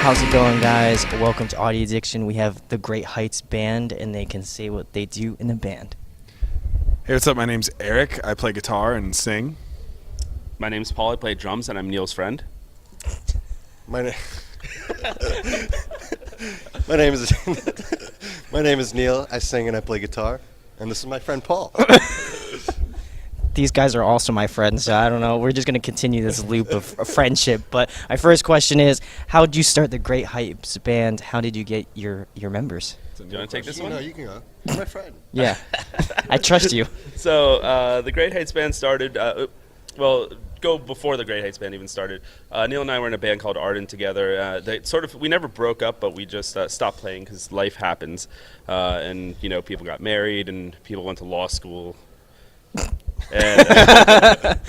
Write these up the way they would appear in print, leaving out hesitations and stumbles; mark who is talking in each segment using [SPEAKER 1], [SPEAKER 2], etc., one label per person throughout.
[SPEAKER 1] How's it going, guys? Welcome to Audio Addiction. We have the Great Heights Band, and they can say what they do in the band.
[SPEAKER 2] Hey, what's up? My name's Eric. I play guitar and sing.
[SPEAKER 3] My name's Paul. I play drums, and I'm Neil's friend.
[SPEAKER 4] My name is Neil. I sing and I play guitar, and this is my friend Paul.
[SPEAKER 1] These guys are also my friends, so I don't know. We're just going to continue this loop of friendship. But my first question is, how did you start the Great Heights Band? How did you get your members?
[SPEAKER 3] Do you want to take this one?
[SPEAKER 4] No, you can go. You're my friend.
[SPEAKER 1] Yeah, I trust you.
[SPEAKER 3] So the Great Heights Band started, go before the Great Heights Band even started. Neil and I were in a band called Arden together. We never broke up, but we just stopped playing because life happens. And, people got married and people went to law school. But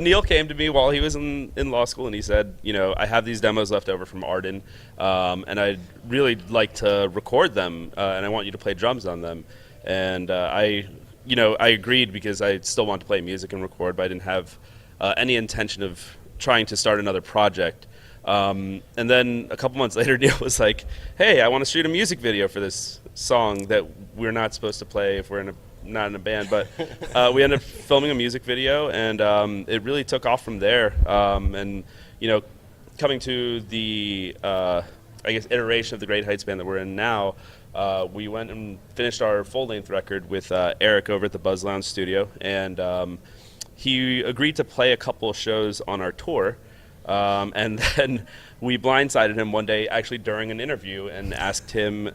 [SPEAKER 3] Neil came to me while he was in law school, and he said, I have these demos left over from Arden, and I'd really like to record them, and I want you to play drums on them. And I agreed because I still want to play music and record, but I didn't have any intention of trying to start another project. And then a couple months later, Neil was like, hey, I want to shoot a music video for this song that we're not supposed to play if we're not in a band, but we ended up filming a music video, and it really took off from there. And coming to the iteration of the Great Heights Band that we're in now, we went and finished our full-length record with Eric over at the Buzz Lounge studio, and he agreed to play a couple of shows on our tour. And then we blindsided him one day, actually during an interview, and asked him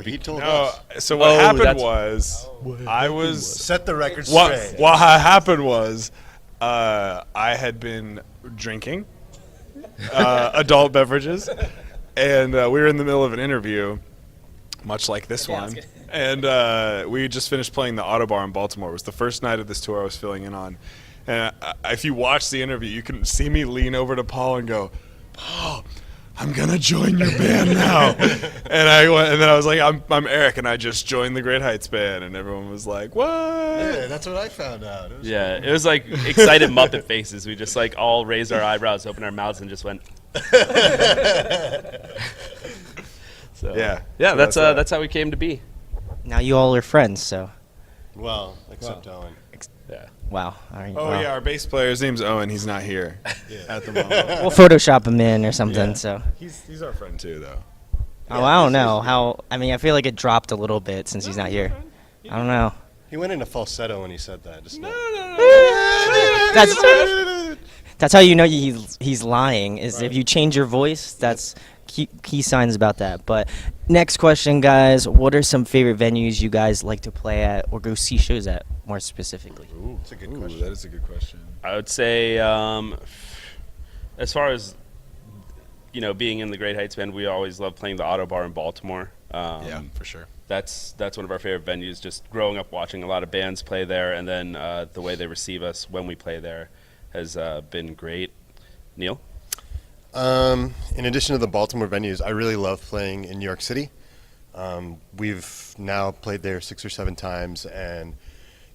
[SPEAKER 4] He told us.
[SPEAKER 2] So what happened was, I was
[SPEAKER 4] Set the record straight.
[SPEAKER 2] What happened was, I had been drinking adult beverages, and we were in the middle of an interview, much like this one, and we just finished playing the Autobar in Baltimore. It was the first night of this tour I was filling in on. And if you watch the interview, you can see me lean over to Paul and go, Paul, I'm gonna join your band now. and then I was like, I'm Eric, and I just joined the Great Heights Band, and everyone was like, what?
[SPEAKER 4] Yeah, that's what I found out.
[SPEAKER 3] It was like excited Muppet faces. We just like all raised our eyebrows, opened our mouths, and just went. So that's how we came to be.
[SPEAKER 1] Now you all are friends, so.
[SPEAKER 4] Well, except Owen.
[SPEAKER 3] Yeah.
[SPEAKER 1] Wow. All right,
[SPEAKER 2] Yeah, our bass player, his name's Owen. He's not here at the moment.
[SPEAKER 1] We'll Photoshop him in or something.
[SPEAKER 2] Yeah.
[SPEAKER 1] So.
[SPEAKER 2] He's our friend too, though.
[SPEAKER 1] Oh, I don't know how. I mean, I feel like it dropped a little bit since he's not here. I don't know.
[SPEAKER 4] He went into falsetto when he said that.
[SPEAKER 1] That's how you know he's lying. Is if you change your voice. That's key signs about that. But next question, guys. What are some favorite venues you guys like to play at or go see shows at, more specifically?
[SPEAKER 4] Ooh, that's a good question.
[SPEAKER 2] That is a good question.
[SPEAKER 3] I would say, as far as being in the Great Heights Band, we always love playing the Autobar in Baltimore.
[SPEAKER 2] Yeah, for sure.
[SPEAKER 3] That's one of our favorite venues. Just growing up watching a lot of bands play there, and then the way they receive us when we play there has been great. Neil?
[SPEAKER 4] In addition to the Baltimore venues, I really love playing in New York City. We've now played there 6 or 7 times, and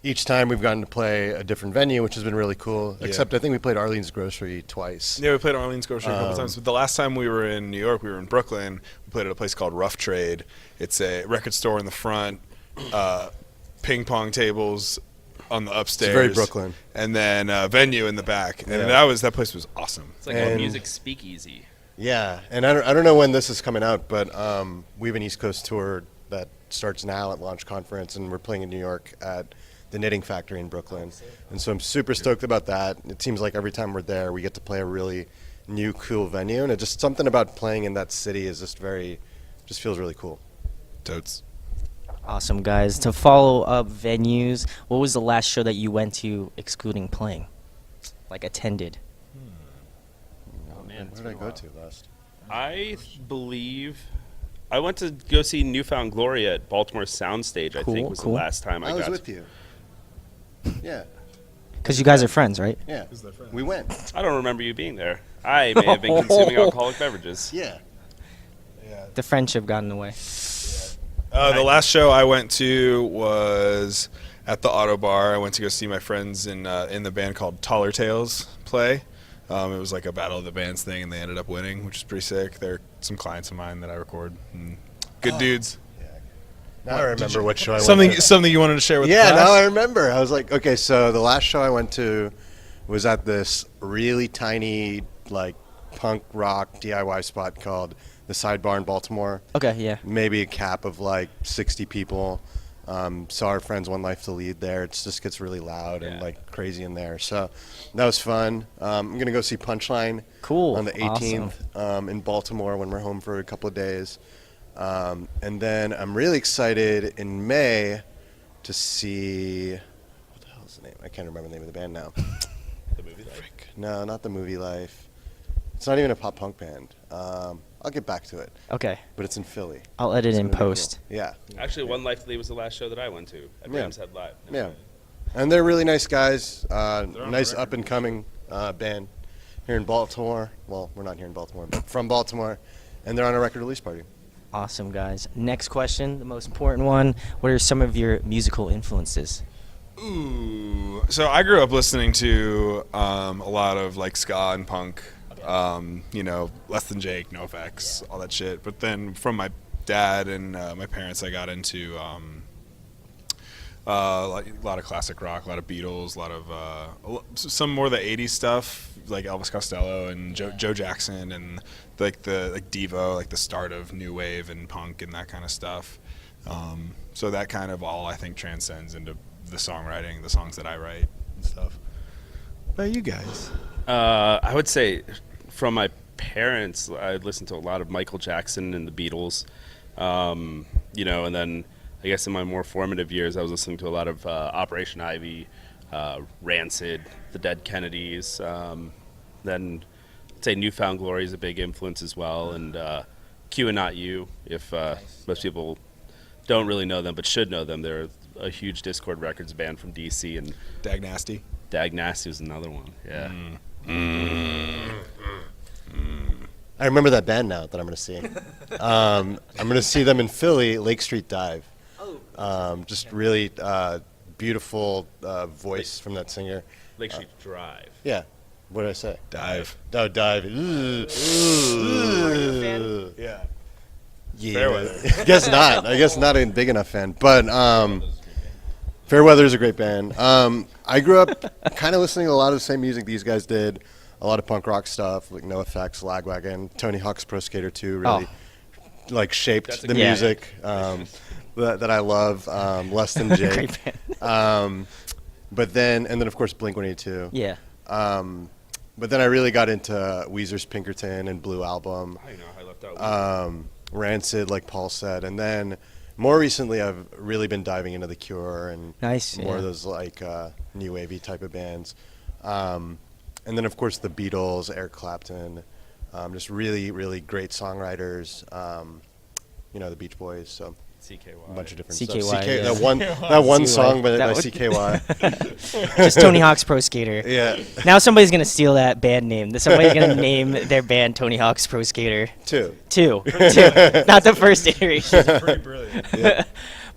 [SPEAKER 4] each time we've gotten to play a different venue, which has been really cool.
[SPEAKER 2] Yeah.
[SPEAKER 4] Except I think we played Arlene's Grocery twice.
[SPEAKER 2] Yeah, we played Arlene's Grocery a couple times. But the last time we were in New York, we were in Brooklyn. We played at a place called Rough Trade. It's a record store in the front, ping pong tables on the upstairs.
[SPEAKER 4] It's very Brooklyn.
[SPEAKER 2] And then a venue in the back. And that place was awesome.
[SPEAKER 3] It's like a music speakeasy.
[SPEAKER 4] Yeah, and I don't know when this is coming out, but we have an East Coast tour that starts now at Launch Conference, and we're playing in New York at the Knitting Factory in Brooklyn. And so I'm super stoked about that. It seems like every time we're there, we get to play a really new, cool venue, and it just something about playing in that city is just feels really cool.
[SPEAKER 2] Totes.
[SPEAKER 1] Awesome, guys. To follow up venues, what was the last show that you went to excluding playing? Like attended?
[SPEAKER 3] Oh man,
[SPEAKER 4] Where did I go to last?
[SPEAKER 3] I believe I went to go see Newfound Glory at Baltimore Soundstage. I think was the last time I got.
[SPEAKER 4] I was with you. Yeah.
[SPEAKER 1] Because you guys are friends, right?
[SPEAKER 4] Yeah. We went.
[SPEAKER 3] I don't remember you being there. I may have been consuming alcoholic beverages.
[SPEAKER 4] Yeah.
[SPEAKER 1] The friendship got in the way.
[SPEAKER 2] The last show I went to was at the Auto Bar. I went to go see my friends in the band called Taller Tales play. It was like a battle of the bands thing, and they ended up winning, which is pretty sick. They're some clients of mine that I record. And good dudes.
[SPEAKER 4] Now I remember what show I
[SPEAKER 2] Something
[SPEAKER 4] went to.
[SPEAKER 2] something you wanted to share with the
[SPEAKER 4] Yeah,
[SPEAKER 2] class?
[SPEAKER 4] now I remember. I was like, okay, so the last show I went to was at this really tiny, like, punk rock DIY spot called the Sidebar in Baltimore.
[SPEAKER 1] Okay, yeah.
[SPEAKER 4] Maybe a cap of like 60 people. Saw our friends One Life to Lead there. It just gets really loud and like crazy in there. So that was fun. I'm going to go see Punchline
[SPEAKER 1] Cool.
[SPEAKER 4] on the 18th
[SPEAKER 1] Awesome.
[SPEAKER 4] in Baltimore when we're home for a couple of days. And then I'm really excited in May to see, what the hell's the name? I can't remember the name of the band now.
[SPEAKER 3] The movie Life.
[SPEAKER 4] No, not the Movie Life. It's not even a pop punk band. I'll get back to it,
[SPEAKER 1] Okay.
[SPEAKER 4] but it's in Philly.
[SPEAKER 1] I'll edit
[SPEAKER 4] It's
[SPEAKER 1] in
[SPEAKER 4] gonna be cool.
[SPEAKER 1] post.
[SPEAKER 4] Yeah.
[SPEAKER 3] Actually, One Life to Lead was the last show that I went to at
[SPEAKER 4] Yeah.
[SPEAKER 3] Rams Head Live.
[SPEAKER 4] Yeah. And they're really nice guys. Nice up and coming band here in Baltimore. Well, we're not here in Baltimore, but from Baltimore. And they're on a record release party.
[SPEAKER 1] Awesome, guys. Next question, the most important one. What are some of your musical influences?
[SPEAKER 2] Ooh. So I grew up listening to a lot of like ska and punk. You know, Less Than Jake, NoFX, all that shit. But then from my dad and my parents, I got into like, a lot of classic rock, a lot of Beatles, a lot of some more of the '80s stuff, like Elvis Costello and Joe Jackson, and like Devo, like the start of new wave and punk and that kind of stuff. So that kind of all I think transcends into the songwriting, the songs that I write and stuff. What about you guys?
[SPEAKER 3] I would say from my parents, I listened to a lot of Michael Jackson and the Beatles. You know, and then I guess in my more formative years, I was listening to a lot of Operation Ivy, Rancid, the Dead Kennedys. Then I'd say Newfound Glory is a big influence as well, and Q and Not You, if most people don't really know them but should know them. They're a huge Discord Records band from DC, and
[SPEAKER 2] Dag Nasty.
[SPEAKER 3] Dag Nasty was another one. Yeah.
[SPEAKER 4] I remember that band now that I'm going to see. I'm going to see them in Philly, Lake Street Dive. Just really beautiful voice from that singer.
[SPEAKER 3] Lake Street Drive.
[SPEAKER 4] Yeah. What did I say?
[SPEAKER 2] Dive.
[SPEAKER 4] Oh, Dive.
[SPEAKER 2] Yeah.
[SPEAKER 4] Yeah.
[SPEAKER 2] Fairweather.
[SPEAKER 4] I guess not. I guess not a big enough fan. But Fairweather is a great band. I grew up kind of listening to a lot of the same music these guys did. A lot of punk rock stuff, like NoFX, Lagwagon, Tony Hawk's Pro Skater 2 really like shaped
[SPEAKER 3] That's a
[SPEAKER 4] the
[SPEAKER 3] good
[SPEAKER 4] music that I love. Less Than Jake.
[SPEAKER 1] Great band.
[SPEAKER 4] But then, and then of course Blink-182.
[SPEAKER 1] Yeah.
[SPEAKER 4] But then I really got into Weezer's Pinkerton and Blue Album.
[SPEAKER 3] I know I left out.
[SPEAKER 4] Rancid, like Paul said, and then more recently I've really been diving into The Cure and
[SPEAKER 1] Nice,
[SPEAKER 4] more
[SPEAKER 1] yeah.
[SPEAKER 4] of those like new wavy type of bands, and then of course the Beatles, Eric Clapton, just really really great songwriters, you know, the Beach Boys, so
[SPEAKER 3] CKY.
[SPEAKER 4] a bunch of different
[SPEAKER 1] CKY,
[SPEAKER 4] stuff.
[SPEAKER 1] yeah.
[SPEAKER 4] That one
[SPEAKER 1] CKY.
[SPEAKER 4] song by
[SPEAKER 1] That one.
[SPEAKER 4] CKY.
[SPEAKER 1] Just Tony Hawk's Pro Skater.
[SPEAKER 4] Yeah,
[SPEAKER 1] Now somebody's gonna steal that band name. Somebody's gonna name their band Tony Hawk's Pro Skater.
[SPEAKER 4] two.
[SPEAKER 1] Two. Not the first iteration.
[SPEAKER 2] Pretty brilliant.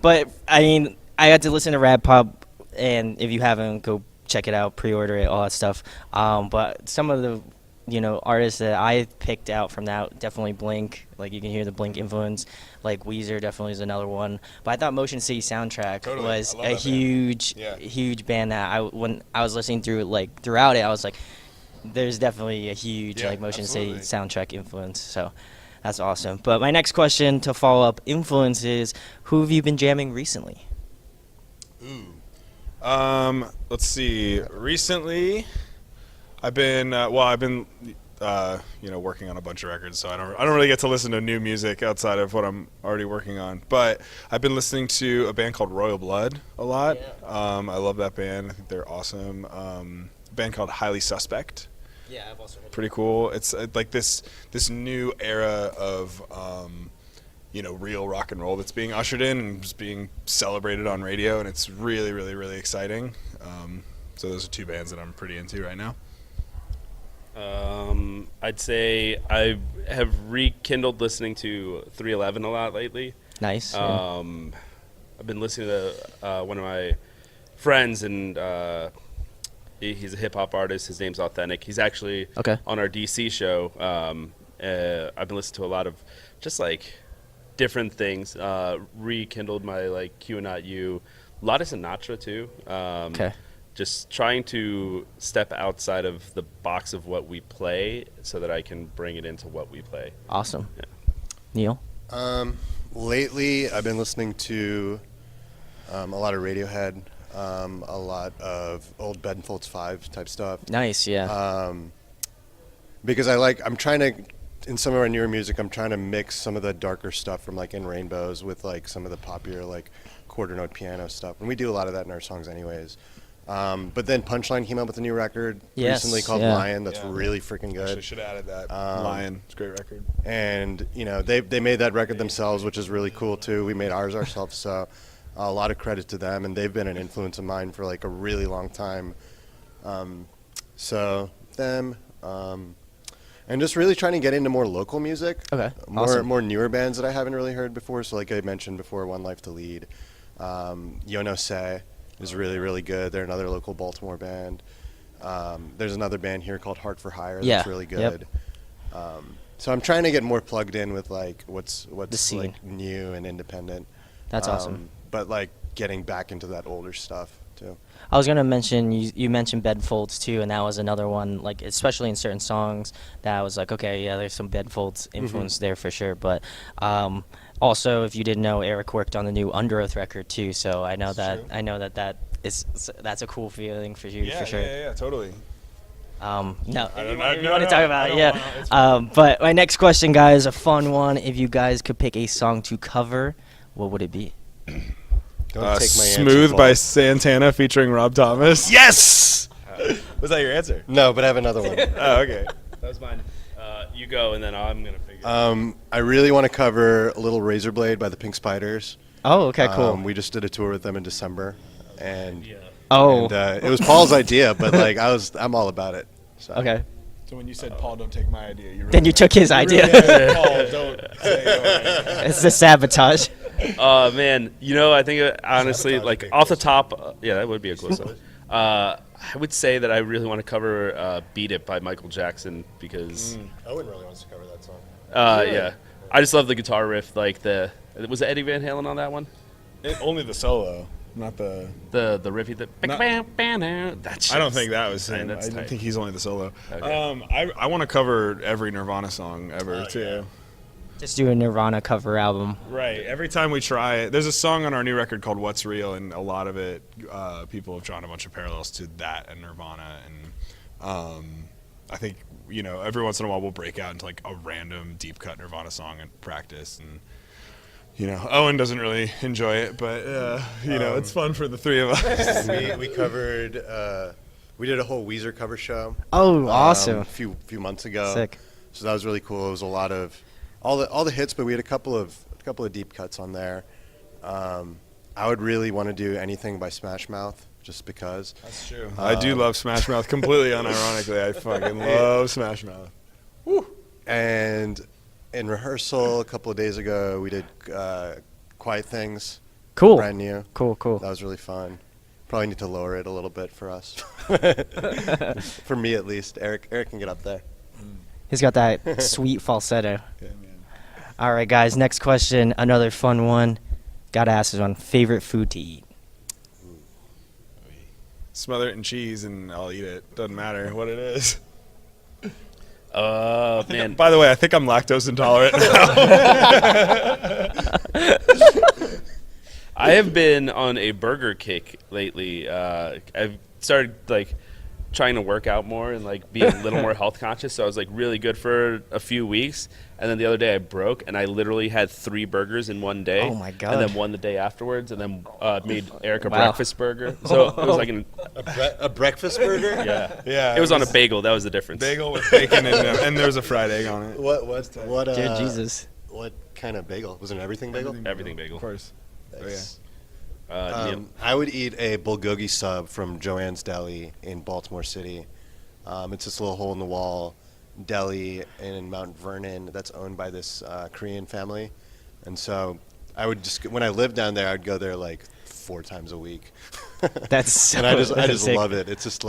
[SPEAKER 1] But I mean, I got to listen to Rad Pop, and if you haven't, go check it out, pre-order it, all that stuff. But some of the, you know, artists that I picked out from that, definitely Blink. Like you can hear the Blink influence. Like Weezer definitely is another one. But I thought Motion City Soundtrack
[SPEAKER 2] Totally.
[SPEAKER 1] was
[SPEAKER 2] I love
[SPEAKER 1] a
[SPEAKER 2] that band.
[SPEAKER 1] huge,
[SPEAKER 2] Yeah.
[SPEAKER 1] huge band that when I was listening through it, like throughout it, I was like, there's definitely a huge
[SPEAKER 2] Yeah,
[SPEAKER 1] like Motion
[SPEAKER 2] absolutely.
[SPEAKER 1] City soundtrack influence. So that's awesome. But my next question to follow up influences: who have you been jamming recently?
[SPEAKER 2] Let's see. Recently, I've been you know, working on a bunch of records, so I don't really get to listen to new music outside of what I'm already working on. But I've been listening to a band called Royal Blood a lot. I love that band. I think they're awesome. A band called Highly Suspect.
[SPEAKER 1] Yeah, I've also heard.
[SPEAKER 2] Pretty cool. It's like this new era of you know, real rock and roll that's being ushered in and just being celebrated on radio, and it's really, really, really exciting. So those are two bands that I'm pretty into right now.
[SPEAKER 3] I'd say I have rekindled listening to 311 a lot lately.
[SPEAKER 1] Nice. Yeah.
[SPEAKER 3] I've been listening to one of my friends and He's a hip hop artist. His name's Authentic. He's actually
[SPEAKER 1] Okay.
[SPEAKER 3] on our DC show. I've been listening to a lot of just like different things. Rekindled my like Q and Not You. A lot of Sinatra too.
[SPEAKER 1] Okay.
[SPEAKER 3] Just trying to step outside of the box of what we play so that I can bring it into what we play.
[SPEAKER 1] Awesome.
[SPEAKER 3] Yeah.
[SPEAKER 1] Neil?
[SPEAKER 4] Lately, I've been listening to a lot of Radiohead, a lot of old Ben Folds 5 type stuff.
[SPEAKER 1] Nice, yeah.
[SPEAKER 4] Because I'm trying to, in some of our newer music, I'm trying to mix some of the darker stuff from like In Rainbows with like some of the popular like quarter note piano stuff. And we do a lot of that in our songs anyways. But then Punchline came out with a new record
[SPEAKER 1] Yes,
[SPEAKER 4] recently called
[SPEAKER 1] yeah.
[SPEAKER 4] Lion. That's
[SPEAKER 2] Yeah.
[SPEAKER 4] really freaking good.
[SPEAKER 2] Actually, should have added that. Lion. It's a great record.
[SPEAKER 4] And you know they made that record themselves, which is really cool too. We made ours ourselves, so a lot of credit to them. And they've been an influence of mine for like a really long time. So them, and just really trying to get into more local music.
[SPEAKER 1] Okay,
[SPEAKER 4] More
[SPEAKER 1] awesome.
[SPEAKER 4] more newer bands that I haven't really heard before. So like I mentioned before, One Life to Lead, Yo No Say is really really good. They're another local Baltimore band. There's another band here called Heart for Hire
[SPEAKER 1] Yeah,
[SPEAKER 4] that's really
[SPEAKER 1] yep.
[SPEAKER 4] good. So I'm trying to get more plugged in with like what's
[SPEAKER 1] scene.
[SPEAKER 4] like new and independent.
[SPEAKER 1] That's awesome.
[SPEAKER 4] But like getting back into that older stuff too.
[SPEAKER 1] I was gonna mention you mentioned bed folds too, and that was another one, like especially in certain songs that I was like, okay, yeah, there's some bed folds influence there for sure. But also, if you didn't know, Eric worked on the new Under Oath record too, so I know
[SPEAKER 2] That's
[SPEAKER 1] that that's a cool feeling for you for sure.
[SPEAKER 2] Yeah, totally.
[SPEAKER 1] No, if you
[SPEAKER 2] know.
[SPEAKER 1] want to
[SPEAKER 2] No,
[SPEAKER 1] talk
[SPEAKER 2] no,
[SPEAKER 1] about
[SPEAKER 2] I
[SPEAKER 1] it,
[SPEAKER 2] don't
[SPEAKER 1] yeah.
[SPEAKER 2] wanna. It's fine.
[SPEAKER 1] But my next question, guys, a fun one. If you guys could pick a song to cover, what would it be?
[SPEAKER 4] Don't take my answer,
[SPEAKER 2] Smooth
[SPEAKER 4] Paul.
[SPEAKER 2] by Santana featuring Rob Thomas. Yes! Was that your answer?
[SPEAKER 4] No, but I have another one.
[SPEAKER 2] Oh, okay.
[SPEAKER 3] That was mine. You go, and then I'm gonna figure. It
[SPEAKER 4] I really want to cover a little Razor Blade by the Pink Spiders.
[SPEAKER 1] Oh, okay, cool.
[SPEAKER 4] We just did a tour with them in December, and,
[SPEAKER 1] Oh,
[SPEAKER 4] and it was Paul's idea, but like I'm all about it. So.
[SPEAKER 1] okay.
[SPEAKER 2] So when you said, Paul, don't take my idea, you really
[SPEAKER 1] Then you took his idea.
[SPEAKER 2] Paul, don't say your idea.
[SPEAKER 1] It's the sabotage.
[SPEAKER 3] Oh man, I think honestly,
[SPEAKER 2] Sabotage
[SPEAKER 3] like
[SPEAKER 2] big
[SPEAKER 3] off the
[SPEAKER 2] close
[SPEAKER 3] top, yeah, that would be a close one. I would say that I really want to cover "Beat It" by Michael Jackson because,
[SPEAKER 4] Owen really wants to cover that song.
[SPEAKER 3] yeah, I just love the guitar riff. Like was it Eddie Van Halen on that one?
[SPEAKER 2] Only the solo, not the.
[SPEAKER 3] The riffy that.
[SPEAKER 2] I don't think that was him.
[SPEAKER 3] That's
[SPEAKER 2] I
[SPEAKER 3] tight.
[SPEAKER 2] think he's only the solo.
[SPEAKER 3] Okay.
[SPEAKER 2] I want to cover every Nirvana song ever too.
[SPEAKER 1] Just do a Nirvana cover album.
[SPEAKER 2] Right. Every time we try it, there's a song on our new record called "What's Real," and a lot of it, people have drawn a bunch of parallels to that and Nirvana. And I think every once in a while we'll break out into like a random deep cut Nirvana song at practice, and Owen doesn't really enjoy it, but it's fun for the three of us.
[SPEAKER 4] we covered. We did a whole Weezer cover show.
[SPEAKER 1] Oh, awesome.
[SPEAKER 4] A few months ago.
[SPEAKER 1] Sick.
[SPEAKER 4] So that was really cool. It was a lot of all the hits, but we had a couple of deep cuts on there. I would really want to do anything by Smash Mouth, just because.
[SPEAKER 2] That's true. I do love Smash Mouth. Completely unironically, I fucking love Smash Mouth.
[SPEAKER 4] And in rehearsal a couple of days ago, we did Quiet Things.
[SPEAKER 1] Cool.
[SPEAKER 4] Brand new.
[SPEAKER 1] Cool.
[SPEAKER 4] That was really fun. Probably need to lower it a little bit for us. For me, at least. Eric can get up there.
[SPEAKER 1] He's got that sweet falsetto.
[SPEAKER 2] Yeah, man.
[SPEAKER 1] All right, guys. Next question. Another fun one. Gotta ask this one. Favorite food to eat?
[SPEAKER 2] Smother it in cheese and I'll eat it. Doesn't matter what it is.
[SPEAKER 3] Man.
[SPEAKER 2] By the way, I think I'm lactose intolerant now.
[SPEAKER 3] I have been on a burger kick lately. I've started trying to work out more and be a little more health conscious. So I was really good for a few weeks, and then the other day I broke, and I literally had 3 burgers in one day.
[SPEAKER 1] Oh my God.
[SPEAKER 3] And then one the day afterwards, and then made Eric a
[SPEAKER 1] Wow.
[SPEAKER 3] breakfast burger. So it was
[SPEAKER 4] A breakfast burger?
[SPEAKER 3] yeah.
[SPEAKER 2] Yeah,
[SPEAKER 3] It was on a bagel. That was the difference.
[SPEAKER 2] bagel with bacon and there's a fried egg on it.
[SPEAKER 4] What?
[SPEAKER 1] Dear Jesus.
[SPEAKER 4] What kind of bagel? Was it an everything bagel?
[SPEAKER 3] Everything bagel.
[SPEAKER 2] Of course.
[SPEAKER 4] Nice.
[SPEAKER 3] Neil.
[SPEAKER 4] I would eat a bulgogi sub from Joanne's Deli in Baltimore City. It's this little hole in the wall deli in Mount Vernon that's owned by this Korean family, and so I would when I lived down there, I'd go there 4 times a week.
[SPEAKER 1] That's so
[SPEAKER 4] and I just
[SPEAKER 1] sick.
[SPEAKER 4] love it. It's just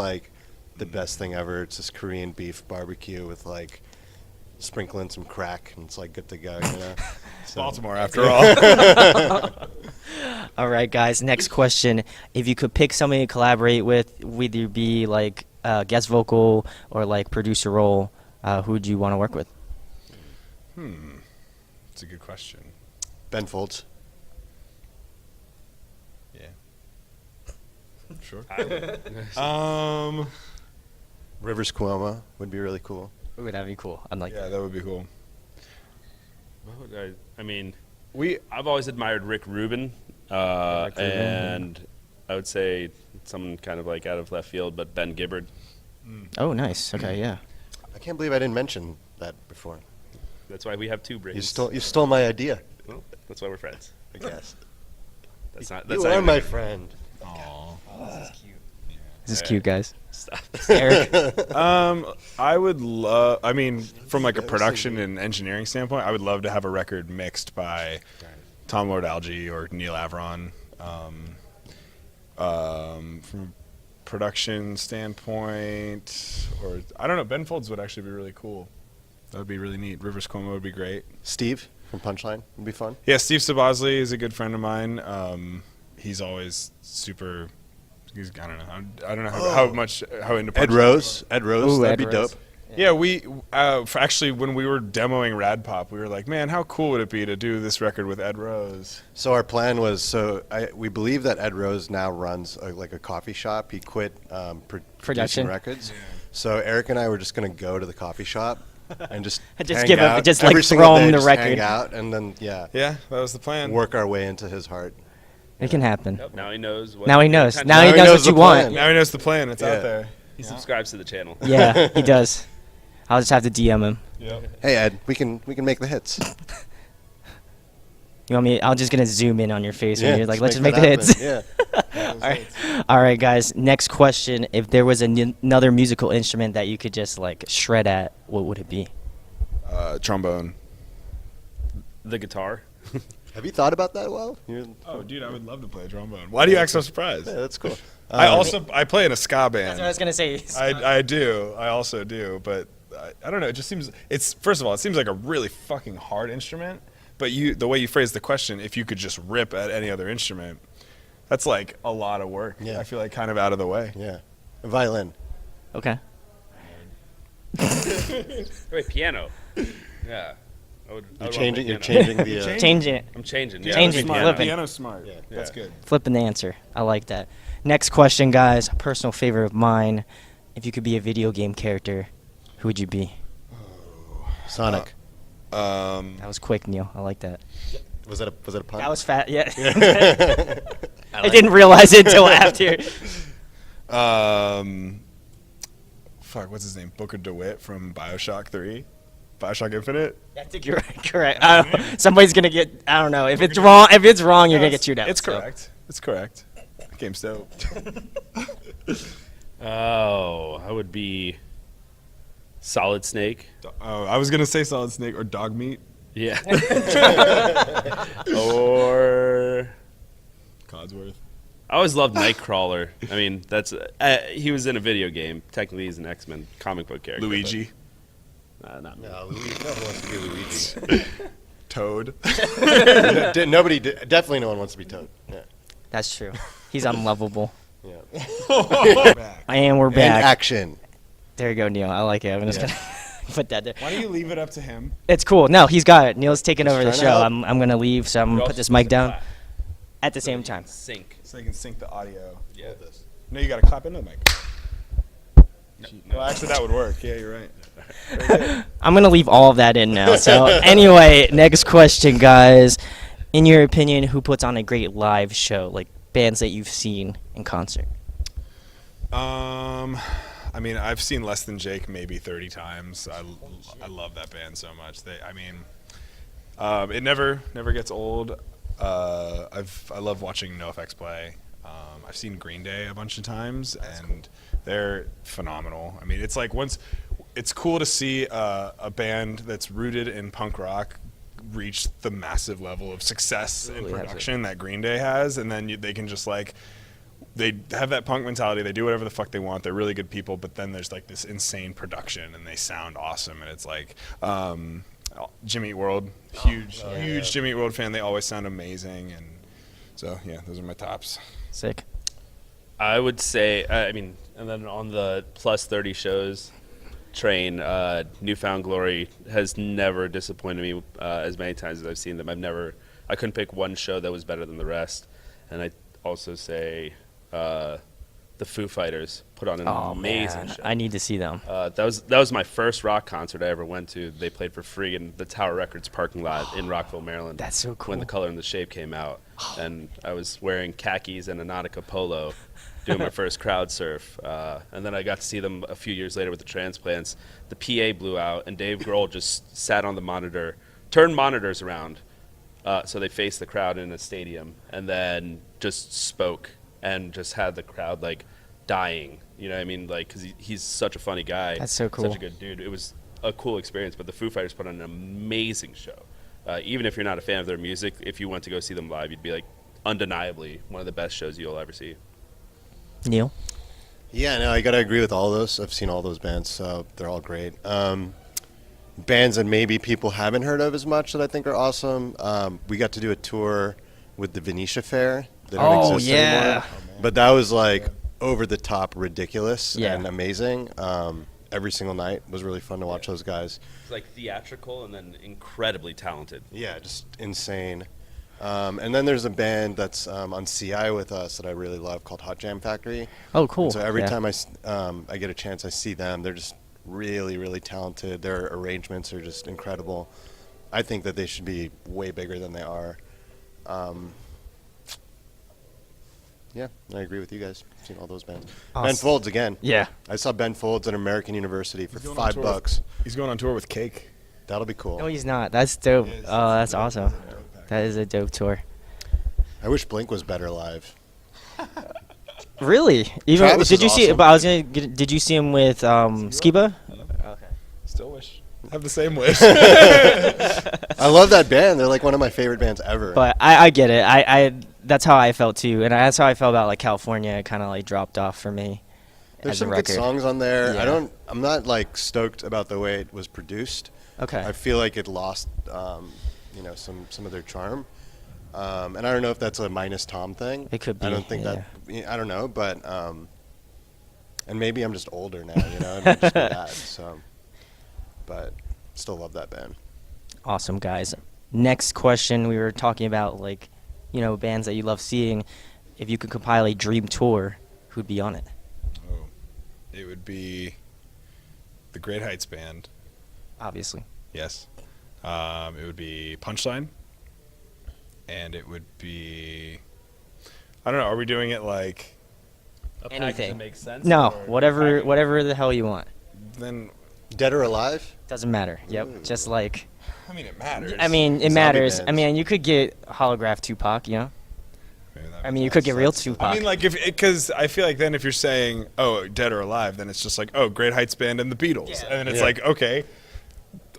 [SPEAKER 4] the best thing ever. It's this Korean beef barbecue with like sprinkling some crack, and it's like good to go. You know, so.
[SPEAKER 2] Baltimore after all.
[SPEAKER 1] All right, guys. Next question: if you could pick somebody to collaborate with, whether it be like guest vocal or like producer role, who would you want to work with?
[SPEAKER 2] It's a good question.
[SPEAKER 4] Ben Folds.
[SPEAKER 2] Yeah. Sure.
[SPEAKER 4] Rivers Cuomo would be really cool.
[SPEAKER 1] Ooh, that'd be cool. I'd like
[SPEAKER 2] Yeah, that would be cool.
[SPEAKER 3] What would I mean,
[SPEAKER 2] We
[SPEAKER 3] I've always admired Rick Rubin,
[SPEAKER 1] Rick Rubin,
[SPEAKER 3] and I would say someone kind of like out of left field, but Ben Gibbard.
[SPEAKER 1] Oh, nice. Okay, yeah.
[SPEAKER 4] I can't believe I didn't mention that before.
[SPEAKER 3] That's why we have two brains.
[SPEAKER 4] You stole my idea.
[SPEAKER 3] Well, that's why we're friends.
[SPEAKER 4] I guess.
[SPEAKER 3] That's not.
[SPEAKER 4] You
[SPEAKER 3] That's
[SPEAKER 4] are
[SPEAKER 3] not
[SPEAKER 4] my
[SPEAKER 3] even-
[SPEAKER 4] friend.
[SPEAKER 1] This is cute, guys.
[SPEAKER 3] Stop.
[SPEAKER 1] Eric.
[SPEAKER 2] I would love. I mean, from like a production and engineering standpoint, I would love to have a record mixed by Tom Lord Alge or Neil Avron. From production standpoint, or I don't know, Ben Folds would actually be really cool. That would be really neat. Rivers Cuomo would be great.
[SPEAKER 4] Steve from Punchline would be fun.
[SPEAKER 2] Yeah, Steve Sabosley is a good friend of mine. He's always super. I don't know. I don't know how into
[SPEAKER 4] Ed
[SPEAKER 2] Punchline
[SPEAKER 4] Rose. Ed Rose.
[SPEAKER 1] Ooh,
[SPEAKER 4] that'd
[SPEAKER 1] Ed
[SPEAKER 4] be
[SPEAKER 1] Rose.
[SPEAKER 4] dope.
[SPEAKER 2] Yeah, we actually when we were demoing Rad Pop, we were like, man, how cool would it be to do this record with Ed Rose?
[SPEAKER 4] So our plan was, we believe that Ed Rose now runs like a coffee shop. He quit
[SPEAKER 1] Production.
[SPEAKER 4] producing records. So Eric and I were just going to go to the coffee shop and just
[SPEAKER 1] Just
[SPEAKER 4] hang
[SPEAKER 1] give him-
[SPEAKER 4] out.
[SPEAKER 1] just, like,
[SPEAKER 4] Every single
[SPEAKER 1] throw him
[SPEAKER 4] day,
[SPEAKER 1] the
[SPEAKER 4] just
[SPEAKER 1] record.
[SPEAKER 4] hang out, and then
[SPEAKER 2] Yeah, that was the plan.
[SPEAKER 4] work our way into his heart.
[SPEAKER 1] It can happen.
[SPEAKER 3] Yep, now he knows. What
[SPEAKER 1] Now he knows.
[SPEAKER 3] intention-
[SPEAKER 1] Now he
[SPEAKER 4] Now he
[SPEAKER 1] knows
[SPEAKER 4] knows
[SPEAKER 1] what
[SPEAKER 4] the
[SPEAKER 1] you want.
[SPEAKER 4] plan.
[SPEAKER 2] Now he knows the plan. It's
[SPEAKER 4] Yeah.
[SPEAKER 2] out there.
[SPEAKER 3] He subscribes to the channel.
[SPEAKER 1] Yeah, he does. I'll just have to DM him.
[SPEAKER 2] Yep.
[SPEAKER 4] Hey Ed, we can make the hits.
[SPEAKER 1] You want me? I'm just gonna zoom in on your face and you're like, let's just make
[SPEAKER 4] that
[SPEAKER 1] the hits.
[SPEAKER 4] happen. Yeah.
[SPEAKER 1] All right. All right, guys. Next question: if there was another musical instrument that you could just like shred at, what would it be?
[SPEAKER 2] Trombone.
[SPEAKER 3] The guitar.
[SPEAKER 4] Have you thought about that a while?
[SPEAKER 2] Oh, dude, I would love to play trombone. Why do you act so surprised?
[SPEAKER 4] Yeah, that's cool.
[SPEAKER 2] I play in a ska band.
[SPEAKER 1] That's what I was gonna say.
[SPEAKER 2] I do. I also do, but I don't know. It just seems first of all, it seems like a really fucking hard instrument. But the way you phrase the question, if you could just rip at any other instrument, that's like a lot of work.
[SPEAKER 4] Yeah.
[SPEAKER 2] I feel like kind of out of the way.
[SPEAKER 4] Yeah. A violin.
[SPEAKER 1] Okay.
[SPEAKER 3] Wait, piano. Yeah. I would
[SPEAKER 4] You're
[SPEAKER 3] love
[SPEAKER 4] changing.
[SPEAKER 3] the
[SPEAKER 4] You're
[SPEAKER 3] piano.
[SPEAKER 4] changing the.
[SPEAKER 1] Changing it.
[SPEAKER 3] I'm changing.
[SPEAKER 2] Yeah,
[SPEAKER 1] Changing,
[SPEAKER 2] smart.
[SPEAKER 1] flipping.
[SPEAKER 2] Piano's smart.
[SPEAKER 4] Yeah.
[SPEAKER 2] That's good.
[SPEAKER 1] Flipping the answer. I like that. Next question, guys. Personal favorite of mine. If you could be a video game character, who would you be?
[SPEAKER 4] Sonic.
[SPEAKER 1] That was quick, Neil. I like that.
[SPEAKER 4] Was that a pun?
[SPEAKER 1] That was fat. Yeah. I
[SPEAKER 4] like
[SPEAKER 1] didn't realize it until after.
[SPEAKER 2] Fuck, what's his name? Booker DeWitt from BioShock 3, BioShock Infinite.
[SPEAKER 1] I think you're right. Correct. I don't know. Somebody's gonna get. I don't know. If it's wrong, you're gonna get chewed out.
[SPEAKER 2] It's
[SPEAKER 1] so.
[SPEAKER 2] correct. It's correct. Game's dope.
[SPEAKER 3] Oh, I would be Solid Snake.
[SPEAKER 2] Oh, I was gonna say Solid Snake or Dog Meat.
[SPEAKER 3] Yeah. Or
[SPEAKER 2] Codsworth.
[SPEAKER 3] I always loved Nightcrawler. I mean, that's he was in a video game. Technically, he's an X-Men comic book character.
[SPEAKER 2] Luigi.
[SPEAKER 3] but, not me.
[SPEAKER 4] No, Luigi. No one wants to be Luigi.
[SPEAKER 2] Toad.
[SPEAKER 4] Definitely no one wants to be Toad. Yeah.
[SPEAKER 1] That's true. He's unlovable.
[SPEAKER 4] Yeah.
[SPEAKER 2] Back.
[SPEAKER 1] And we're
[SPEAKER 4] And
[SPEAKER 1] back.
[SPEAKER 4] action.
[SPEAKER 1] There you go, Neil. I like it. I'm just gonna put that there.
[SPEAKER 2] Why don't you leave it up to him?
[SPEAKER 1] It's cool. No, he's got it. Neil's taking
[SPEAKER 4] Just
[SPEAKER 1] over the
[SPEAKER 4] trying to
[SPEAKER 1] show.
[SPEAKER 4] help.
[SPEAKER 1] I'm gonna leave, so I'm
[SPEAKER 3] We're
[SPEAKER 1] gonna
[SPEAKER 3] also
[SPEAKER 1] put this
[SPEAKER 3] supposed
[SPEAKER 1] mic
[SPEAKER 3] to
[SPEAKER 1] down
[SPEAKER 3] clap.
[SPEAKER 1] at the same time.
[SPEAKER 3] Sync.
[SPEAKER 2] So you can sync the audio.
[SPEAKER 3] Yeah.
[SPEAKER 2] No, you gotta clap into the mic. Well, actually, that would work. Yeah, you're right.
[SPEAKER 1] I'm gonna leave all of that in now. So anyway, next question, guys. In your opinion, who puts on a great live show? Like bands that you've seen in concert.
[SPEAKER 2] I mean, I've seen Less Than Jake maybe 30 times. I love that band so much. It never gets old. I love watching NoFX play. I've seen Green Day a bunch of times, and they're phenomenal. I mean, it's like it's cool to see a band that's rooted in punk rock reach the massive level of success in
[SPEAKER 1] Really has it.
[SPEAKER 2] production that Green Day has, and then they can just like they have that punk mentality. They do whatever the fuck they want. They're really good people, but then there's like this insane production, and they sound awesome. And it's like Jimmy Eat World, huge Jimmy Eat World fan. They always sound amazing, and so yeah, those are my tops.
[SPEAKER 1] Sick.
[SPEAKER 3] I would say, I mean, and then on the plus 30 shows train, Newfound Glory has never disappointed me as many times as I've seen them. I couldn't pick one show that was better than the rest. And I also say the Foo Fighters put on an amazing show.
[SPEAKER 1] I need to see them.
[SPEAKER 3] That was my first rock concert I ever went to. They played for free in the Tower Records parking lot in Rockville, Maryland.
[SPEAKER 1] That's so cool.
[SPEAKER 3] When The Color and the Shape came out, and I was wearing khakis and a Nautica polo, doing my first crowd surf. And then I got to see them a few years later with the Transplants. The PA blew out, and Dave Grohl just sat on the monitor, turned monitors around, so they faced the crowd in a stadium, and then just spoke and just had the crowd like dying. You know what I mean? Like, because he's such a funny guy.
[SPEAKER 1] That's so cool.
[SPEAKER 3] Such a good dude. It was a cool experience, but the Foo Fighters put on an amazing show. Even if you're not a fan of their music, if you went to go see them live, you'd be like, undeniably one of the best shows you'll ever see.
[SPEAKER 1] Neil?
[SPEAKER 4] Yeah, no, I gotta agree with all those. I've seen all those bands, so they're all great. Bands that maybe people haven't heard of as much that I think are awesome. We got to do a tour with the Venetia Fair. They don't exist anymore. But that was like over the top ridiculous and amazing. Every single night was really fun to watch those guys.
[SPEAKER 3] It's like theatrical and then incredibly talented.
[SPEAKER 4] Yeah, just insane. And then there's a band that's on CI with us that I really love called Hot Jam Factory.
[SPEAKER 1] Oh, cool.
[SPEAKER 4] And so every time I get a chance, I see them. They're just really, really talented. Their arrangements are just incredible. I think that they should be way bigger than they are. Yeah, I agree with you guys. I've seen all those bands.
[SPEAKER 1] Awesome.
[SPEAKER 4] Ben Folds again.
[SPEAKER 1] Yeah.
[SPEAKER 4] I saw Ben Folds at American University for
[SPEAKER 2] He's going on tour
[SPEAKER 4] $5.
[SPEAKER 2] He's going on tour with Cake.
[SPEAKER 4] That'll be cool.
[SPEAKER 1] No, he's not. That's dope. Oh, that's awesome. That is a dope tour.
[SPEAKER 4] I wish Blink was better live.
[SPEAKER 1] Really? Even
[SPEAKER 4] Travis
[SPEAKER 1] did
[SPEAKER 4] is
[SPEAKER 1] you see?
[SPEAKER 4] awesome.
[SPEAKER 1] But I was gonna. Did you see him with Skiba? Okay.
[SPEAKER 2] Still wish. Have the same wish.
[SPEAKER 4] I love that band. They're like one of my favorite bands ever.
[SPEAKER 1] But I get it. I that's how I felt too, and that's how I felt about like California. It kind of like dropped off for me.
[SPEAKER 4] There's
[SPEAKER 1] as a
[SPEAKER 4] some good
[SPEAKER 1] record.
[SPEAKER 4] songs on there.
[SPEAKER 1] Yeah.
[SPEAKER 4] I'm not like stoked about the way it was produced.
[SPEAKER 1] Okay.
[SPEAKER 4] I feel like it lost, some of their charm. And I don't know if that's a Minus Tom thing.
[SPEAKER 1] It could be,
[SPEAKER 4] I don't think
[SPEAKER 1] yeah.
[SPEAKER 4] I don't know, but and maybe I'm just older now, it might just be that. So, but still love that band.
[SPEAKER 1] Awesome, guys. Next question. We were talking about like, bands that you love seeing. If you could compile a dream tour, who'd be on it?
[SPEAKER 2] Oh, it would be the Great Heights Band.
[SPEAKER 1] Obviously.
[SPEAKER 2] Yes. It would be Punchline. And it would be, I don't know, are we doing it like,
[SPEAKER 3] A package
[SPEAKER 1] Anything.
[SPEAKER 3] that makes sense?
[SPEAKER 1] No,
[SPEAKER 3] or
[SPEAKER 1] whatever the hell you want.
[SPEAKER 2] then,
[SPEAKER 4] Dead or Alive?
[SPEAKER 1] Doesn't matter. Yep. Just like.
[SPEAKER 2] I mean, it matters.
[SPEAKER 1] I mean, it
[SPEAKER 4] Zombie
[SPEAKER 1] matters.
[SPEAKER 4] bands.
[SPEAKER 1] I mean, you could get holograph Tupac.
[SPEAKER 2] Okay,
[SPEAKER 1] I mean, you could get real Tupac.
[SPEAKER 2] I mean, like, because I feel like then if you're saying, oh, Dead or Alive, then it's just like, oh, Great Heights Band and the Beatles.
[SPEAKER 1] Yeah.
[SPEAKER 2] And then it's
[SPEAKER 4] Yeah.
[SPEAKER 2] like, okay,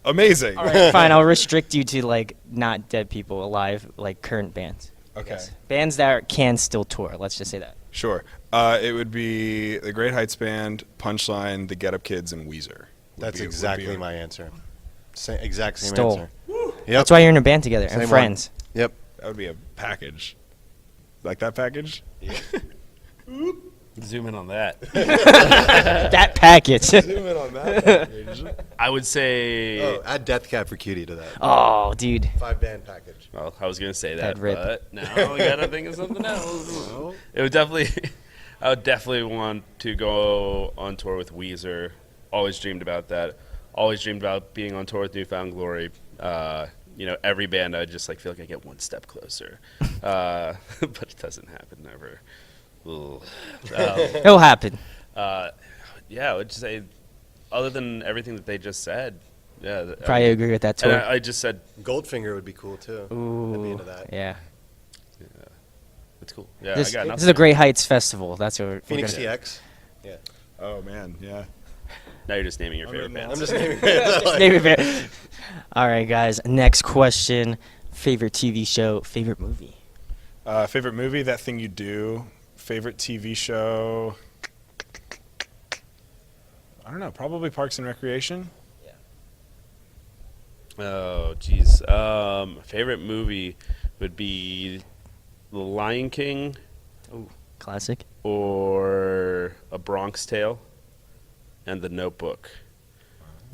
[SPEAKER 2] amazing.
[SPEAKER 1] All right, fine. I'll restrict you to like not dead people, alive, like current bands.
[SPEAKER 2] Okay.
[SPEAKER 1] Bands that can still tour. Let's just say that.
[SPEAKER 2] Sure. It would be the Great Heights Band, Punchline, the Get Up Kids, and Weezer.
[SPEAKER 4] That's exactly my answer. Exact same
[SPEAKER 1] Stole.
[SPEAKER 4] answer. Yep.
[SPEAKER 1] That's why you're in a band together
[SPEAKER 4] Same
[SPEAKER 1] and
[SPEAKER 4] one.
[SPEAKER 1] friends.
[SPEAKER 4] Yep.
[SPEAKER 2] That would be a package. Like that package?
[SPEAKER 3] Zoom in on that.
[SPEAKER 1] That package.
[SPEAKER 2] Zoom in on that package.
[SPEAKER 3] I would say.
[SPEAKER 4] Oh, add Death Cab for Cutie to that.
[SPEAKER 1] Oh, dude.
[SPEAKER 4] 5-band package.
[SPEAKER 3] Well, I was gonna say that,
[SPEAKER 1] That'd rip.
[SPEAKER 3] but now we gotta think of something else. It would definitely. I would definitely want to go on tour with Weezer. Always dreamed about that. Always dreamed about being on tour with Newfound Glory. Every band I just like feel like I get one step closer, but it doesn't happen ever. Ugh.
[SPEAKER 1] It'll happen.
[SPEAKER 3] Yeah, I would just say, other than everything that they just said, yeah.
[SPEAKER 1] Probably agree with that
[SPEAKER 3] And
[SPEAKER 1] tour.
[SPEAKER 3] I just said
[SPEAKER 4] Goldfinger would be cool too. I'd be
[SPEAKER 1] Ooh,
[SPEAKER 4] into that.
[SPEAKER 1] yeah.
[SPEAKER 3] it's cool. Yeah,
[SPEAKER 1] This,
[SPEAKER 3] I got nothing.
[SPEAKER 1] this is a Great Heights Festival. That's what we're
[SPEAKER 4] Phoenix
[SPEAKER 1] gonna-
[SPEAKER 4] TX. Yeah.
[SPEAKER 2] Oh, man, yeah.
[SPEAKER 3] Now you're just naming your
[SPEAKER 2] I'm
[SPEAKER 3] favorite
[SPEAKER 2] in there.
[SPEAKER 3] bands.
[SPEAKER 4] I'm just naming bands.
[SPEAKER 1] Name it. All right, guys. Next question. Favorite TV show, favorite movie?
[SPEAKER 2] Favorite movie, That Thing You Do. Favorite TV show? I don't know. Probably Parks and Recreation.
[SPEAKER 3] Oh, geez. Favorite movie would be The Lion King
[SPEAKER 1] Classic.
[SPEAKER 3] or A Bronx Tale and The Notebook.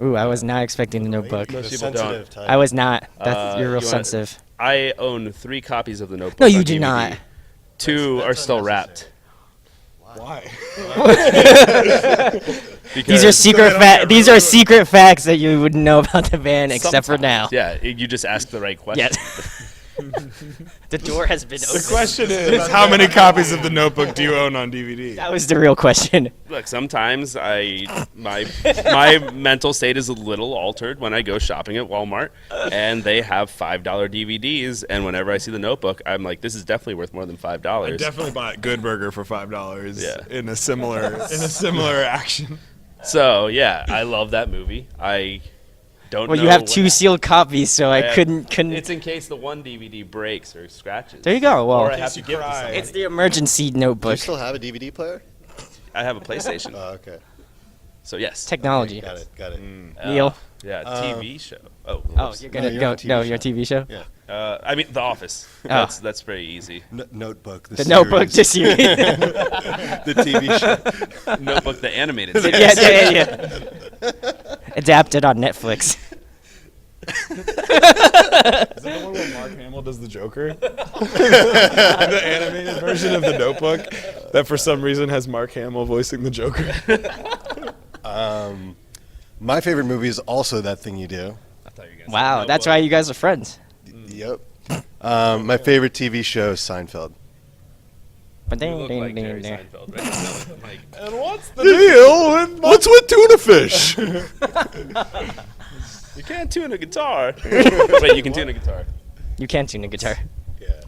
[SPEAKER 1] Ooh, I was not expecting the Notebook.
[SPEAKER 3] Most
[SPEAKER 4] The
[SPEAKER 3] people
[SPEAKER 4] sensitive
[SPEAKER 3] don't.
[SPEAKER 4] type.
[SPEAKER 1] I was not. That's you're real
[SPEAKER 3] you want-
[SPEAKER 1] sensitive.
[SPEAKER 3] I own 3 copies of The Notebook.
[SPEAKER 1] No, you
[SPEAKER 3] on
[SPEAKER 1] do
[SPEAKER 3] DVD.
[SPEAKER 1] not.
[SPEAKER 3] 2
[SPEAKER 4] That's
[SPEAKER 3] are still
[SPEAKER 4] unnecessary.
[SPEAKER 3] wrapped.
[SPEAKER 2] Why?
[SPEAKER 1] These are
[SPEAKER 2] don't
[SPEAKER 1] these
[SPEAKER 2] get
[SPEAKER 1] are secret facts that you wouldn't know about the band except for now.
[SPEAKER 3] Yeah, you just asked the right question.
[SPEAKER 1] Yes. The door has been
[SPEAKER 2] The
[SPEAKER 1] opened.
[SPEAKER 2] question is, how many copies of The Notebook do you own on DVD?
[SPEAKER 1] That was the real question.
[SPEAKER 3] Look, sometimes my mental state is a little altered when I go shopping at Walmart and they have $5 DVDs, and whenever I see The Notebook, I'm like, this is definitely worth more than $5.
[SPEAKER 2] I definitely bought Good Burger for $5.
[SPEAKER 3] Yeah.
[SPEAKER 2] In a similar action.
[SPEAKER 3] So yeah, I love that movie. I don't.
[SPEAKER 1] Well,
[SPEAKER 3] know
[SPEAKER 1] you have
[SPEAKER 3] what
[SPEAKER 1] 2
[SPEAKER 3] happened.
[SPEAKER 1] sealed copies, so I
[SPEAKER 3] Yeah.
[SPEAKER 1] couldn't.
[SPEAKER 3] It's in case the one DVD breaks or scratches.
[SPEAKER 1] There you go. Well,
[SPEAKER 3] Or I
[SPEAKER 2] In
[SPEAKER 3] have
[SPEAKER 2] case
[SPEAKER 3] to
[SPEAKER 2] you
[SPEAKER 3] give it to
[SPEAKER 2] cry.
[SPEAKER 3] somebody.
[SPEAKER 1] it's the emergency
[SPEAKER 4] Do you
[SPEAKER 1] notebook
[SPEAKER 4] still have a DVD player?
[SPEAKER 3] I have a PlayStation.
[SPEAKER 4] Oh, okay.
[SPEAKER 3] So yes.
[SPEAKER 1] technology.
[SPEAKER 4] Got it.
[SPEAKER 1] Neil.
[SPEAKER 3] Yeah, TV show. Oh.
[SPEAKER 1] Oh, you're gonna
[SPEAKER 4] you
[SPEAKER 1] go.
[SPEAKER 4] have a TV
[SPEAKER 1] No,
[SPEAKER 4] show.
[SPEAKER 1] your TV show.
[SPEAKER 4] Yeah.
[SPEAKER 3] I mean, The Office.
[SPEAKER 1] Oh.
[SPEAKER 3] That's very easy.
[SPEAKER 4] Notebook.
[SPEAKER 1] The Notebook,
[SPEAKER 4] series.
[SPEAKER 1] just you.
[SPEAKER 4] The TV show.
[SPEAKER 3] Notebook, the animated.
[SPEAKER 1] Yeah,
[SPEAKER 3] series.
[SPEAKER 1] yeah. Adapted on Netflix.
[SPEAKER 2] Is that the one where Mark Hamill does the Joker? The animated version of The Notebook that for some reason has Mark Hamill voicing the Joker.
[SPEAKER 4] My favorite movie is also That Thing You Do.
[SPEAKER 3] I thought you were gonna say
[SPEAKER 1] Wow, that's why you guys are friends.
[SPEAKER 4] Yep. My favorite TV show is Seinfeld.
[SPEAKER 1] But
[SPEAKER 3] You
[SPEAKER 1] ding,
[SPEAKER 3] look
[SPEAKER 1] ding,
[SPEAKER 3] like
[SPEAKER 1] ding,
[SPEAKER 3] Jerry
[SPEAKER 1] ding.
[SPEAKER 3] Seinfeld, right? Like,
[SPEAKER 2] And what's the deal?
[SPEAKER 4] What's with tuna fish?
[SPEAKER 3] you can't tune a guitar. Wait, you can tune a guitar.
[SPEAKER 1] You can tune a guitar.
[SPEAKER 4] Yeah.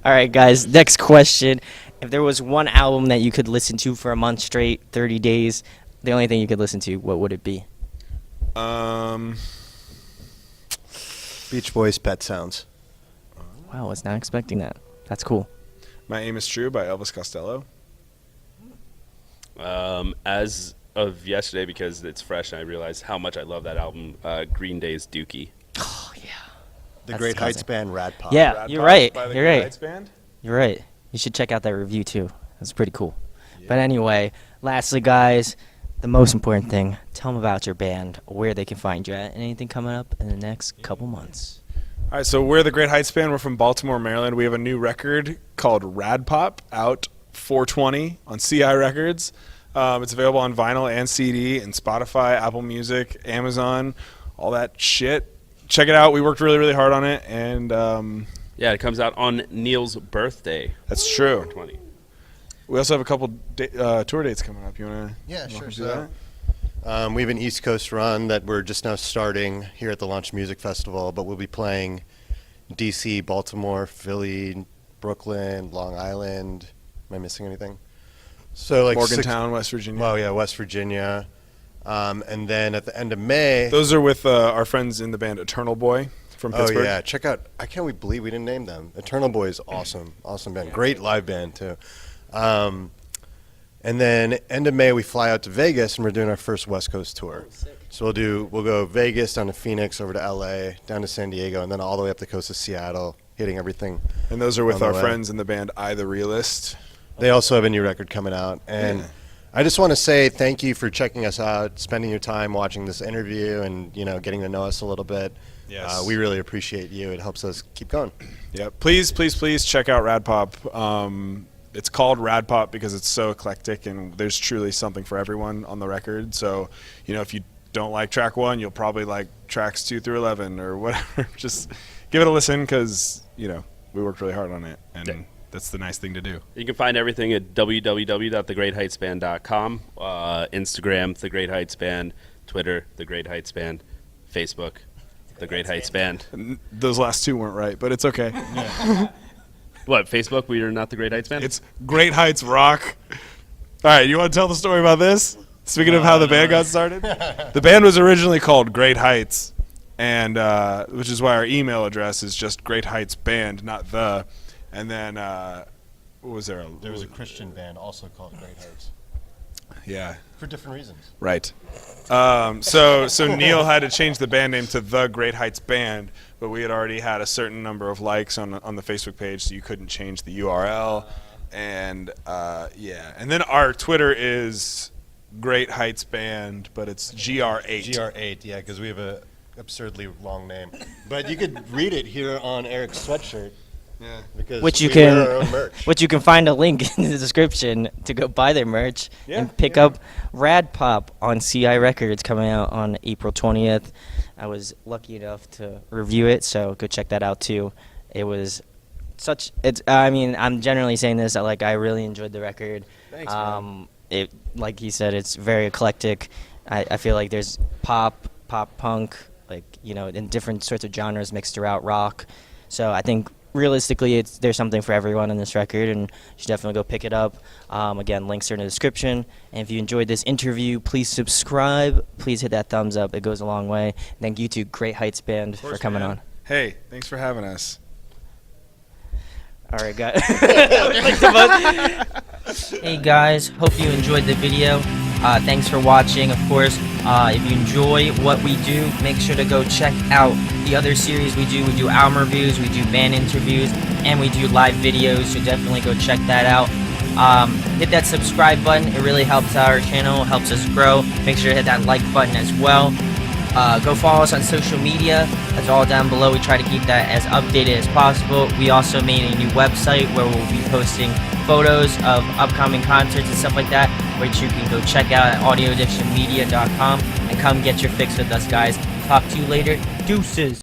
[SPEAKER 1] All right, guys. Next question: if there was one album that you could listen to for a month straight, 30 days, the only thing you could listen to, what would it be?
[SPEAKER 4] Beach Boys, Pet Sounds.
[SPEAKER 1] Wow, I was not expecting that. That's cool.
[SPEAKER 2] My Aim Is True by Elvis Costello.
[SPEAKER 3] As of yesterday, because it's fresh, and I realized how much I love that album. Green Day's Dookie.
[SPEAKER 1] Oh yeah.
[SPEAKER 4] The
[SPEAKER 1] That's
[SPEAKER 4] Great
[SPEAKER 1] cousin.
[SPEAKER 4] Heights Band, Rad Pop.
[SPEAKER 1] Yeah,
[SPEAKER 2] Rad
[SPEAKER 1] you're
[SPEAKER 2] Pop
[SPEAKER 1] right.
[SPEAKER 2] by the
[SPEAKER 1] You're
[SPEAKER 2] Great
[SPEAKER 1] right.
[SPEAKER 2] Heights Band.
[SPEAKER 1] You're right. You should check out that review too. That's pretty cool. But anyway, lastly, guys, the most important thing: tell them about your band, where they can find you at, and anything coming up in the next couple months.
[SPEAKER 2] All right, so we're the Great Heights Band. We're from Baltimore, Maryland. We have a new record called Rad Pop out 4/20 on CI Records. It's available on vinyl and CD and Spotify, Apple Music, Amazon, all that shit. Check it out. We worked really, really hard on it, and
[SPEAKER 3] Yeah, it comes out on Neil's birthday.
[SPEAKER 2] that's true.
[SPEAKER 3] 20.
[SPEAKER 2] We also have a couple tour dates coming up. You wanna?
[SPEAKER 4] Yeah,
[SPEAKER 2] walk
[SPEAKER 4] sure.
[SPEAKER 2] us through that?
[SPEAKER 4] We have an East Coast run that we're just now starting here at the Launch Music Festival, but we'll be playing DC, Baltimore, Philly, Brooklyn, Long Island. Am I missing anything? So like
[SPEAKER 2] Morgantown, West Virginia.
[SPEAKER 4] Well, yeah, West Virginia. And then at the end of May.
[SPEAKER 2] Those are with our friends in the band Eternal Boy from
[SPEAKER 4] Oh
[SPEAKER 2] Pittsburgh.
[SPEAKER 4] yeah, check out. I can't believe we didn't name them. Eternal Boy is awesome, awesome band, great live band too. And then end of May we fly out to Vegas and we're doing our first West Coast tour. So we'll go Vegas down to Phoenix, over to LA, down to San Diego, and then all the way up the coast of Seattle, hitting everything.
[SPEAKER 2] And those are with
[SPEAKER 4] On the
[SPEAKER 2] our
[SPEAKER 4] way.
[SPEAKER 2] friends in the band I the Realist.
[SPEAKER 4] They also have a new record coming out, and
[SPEAKER 2] Yeah.
[SPEAKER 4] I just want to say thank you for checking us out, spending your time watching this interview, and getting to know us a little bit.
[SPEAKER 2] Yes.
[SPEAKER 4] We really appreciate you. It helps us keep going.
[SPEAKER 2] Yeah, please, please, please check out Rad Pop. It's called Rad Pop because it's so eclectic and there's truly something for everyone on the record. So, if you don't like track 1, you'll probably like tracks 2 through 11 or whatever. Just give it a listen because, we worked really hard on it and that's the nice thing to do.
[SPEAKER 3] You can find everything at www.thegreatheightsband.com, Instagram, The Great Heights Band, Twitter, The Great Heights Band, Facebook, The Great Heights Band.
[SPEAKER 2] Those last 2 weren't right, but it's okay.
[SPEAKER 3] What, Facebook? We are not The Great Heights Band?
[SPEAKER 2] It's Great Heights Rock. All right, you want to tell the story about this? Speaking of how the band got started? The band was originally called Great Heights, and which is why our email address is just Great Heights Band, not the. And then what was there?
[SPEAKER 4] There was a Christian band also called Great Heights
[SPEAKER 2] Yeah.
[SPEAKER 4] for different reasons.
[SPEAKER 2] Right. So Neil had to change the band name to The Great Heights Band, but we had already had a certain number of likes on the Facebook page, so you couldn't change the URL. And yeah, and then our Twitter is Great Heights Band, but it's GR8.
[SPEAKER 4] GR8, yeah, because we have a absurdly long name. But you could read it here on Eric's sweatshirt.
[SPEAKER 2] Yeah.
[SPEAKER 4] Because
[SPEAKER 1] Which you
[SPEAKER 4] we wear our own
[SPEAKER 1] can,
[SPEAKER 4] merch.
[SPEAKER 1] which you can find a link in the description to go buy their merch and pick up Rad Pop on CI Records coming out on April 20th. I was lucky enough to review it, so go check that out too. It was I mean, I'm generally saying this, I really enjoyed the record.
[SPEAKER 4] Thanks, man.
[SPEAKER 1] It, like he said, it's very eclectic. I feel like there's pop punk, in different sorts of genres mixed throughout, rock. So I think realistically, there's something for everyone in this record, and you should definitely go pick it up. Again, links are in the description. And if you enjoyed this interview, please subscribe. Please hit that thumbs up. It goes a long way. Thank you to Great Heights Band for coming on.
[SPEAKER 2] Hey, thanks for having us.
[SPEAKER 1] All right, guys. Hey, guys. Hope you enjoyed the video. Thanks for watching. Of course, if you enjoy what we do, make sure to go check out the other series we do. We do album reviews, we do band interviews, and we do live videos, so definitely go check that out. Hit that subscribe button. It really helps our channel, helps us grow. Make sure to hit that like button as well. Go follow us on social media. That's all down below. We try to keep that as updated as possible. We also made a new website where we'll be posting photos of upcoming concerts and stuff like that, which you can go check out at audioaddictionmedia.com and come get your fix with us, guys. Talk to you later. Deuces.